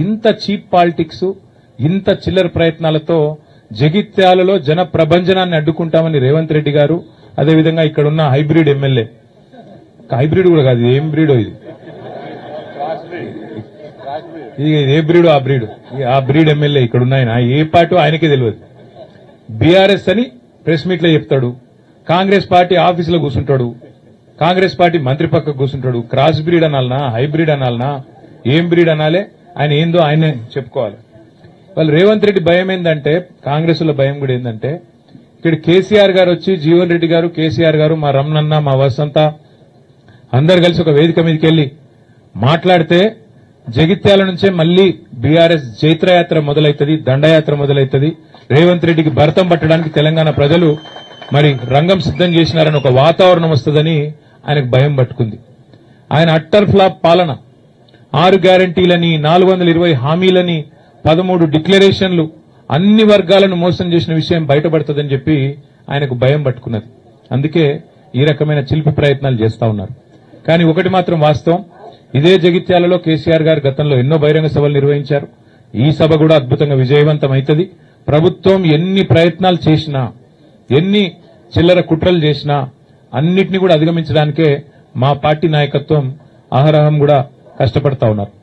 ఇంత cheap politics, ఇంత చిల్లర ప్రయత్నాలతో జగిత్యాలలో జన ప్రభంజనాన్ని అడ్డుకుంటామని రేవంత్ రెడ్డి గారు, అదేవిధంగా ఇక్కడున్న హైబ్రిడ్ ఎమ్మెల్యే, హైబ్రిడ్ కూడా కాదు, ఏం బ్రీడో ఇది, ఏ బ్రీడో ఆ బ్రీడ్ ఎమ్మెల్యే ఇక్కడున్న ఆయన ఏ పార్టీ ఆయనకే తెలియదు. బీఆర్ఎస్ అని ప్రెస్ మీట్ లో చెప్తాడు, కాంగ్రెస్ పార్టీ ఆఫీసులో కూర్చుంటాడు, కాంగ్రెస్ పార్టీ మంత్రి పక్కకు కూర్చుంటాడు. క్రాస్ బ్రీడ్ అనాలనా, హైబ్రిడ్ అనాలనా, ఏం బ్రీడ్ అనాలే, ఆయన ఏందో ఆయనే చెప్పుకోవాలి. వాళ్ళు రేవంత్ రెడ్డి భయం ఏంటంటే, కాంగ్రెస్ లో భయం కూడా ఏంటంటే, ఇక్కడ కేసీఆర్ గారు వచ్చి, జీవన్ రెడ్డి గారు, కేసీఆర్ గారు, మా రమణన్న, మా వసంత అందరు కలిసి ఒక వేదిక మీదకి వెళ్లి మాట్లాడితే జగిత్యాల నుంచే మళ్లీ బీఆర్ఎస్ జైత్రయాత్ర మొదలైతుంది, దండయాత్ర మొదలైతుంది. రేవంత్ రెడ్డికి భరతం పట్టడానికి తెలంగాణ ప్రజలు మరి రంగం సిద్దం చేసినారని ఒక వాతావరణం వస్తుందని ఆయనకు భయం పట్టుకుంది. ఆయన అట్టర్ ఫ్లాప్ పాలన, 6 గ్యారంటీలని, 420 హామీలని, 13 డిక్లరేషన్లు, అన్ని వర్గాలను మోసం చేసిన విషయం బయటపడుతుందని చెప్పి ఆయనకు భయం పట్టుకున్నది. అందుకే ఈ రకమైన చిలిపి ప్రయత్నాలు చేస్తా ఉన్నారు. కానీ ఒకటి మాత్రం వాస్తవం, ఇదే జగిత్యాలలో కేసీఆర్ గారు గతంలో ఎన్నో బహిరంగ సభలు నిర్వహించారు. ఈ సభ కూడా అద్భుతంగా విజయవంతం అవుతుంది. ప్రభుత్వం ఎన్ని ప్రయత్నాలు చేసినా, ఎన్ని చిల్లర కుట్రలు చేసినా అన్నిటినీ కూడా అధిగమించడానికే మా పార్టీ నాయకత్వం అహరహం కూడా కష్టపడతా ఉన్నారు.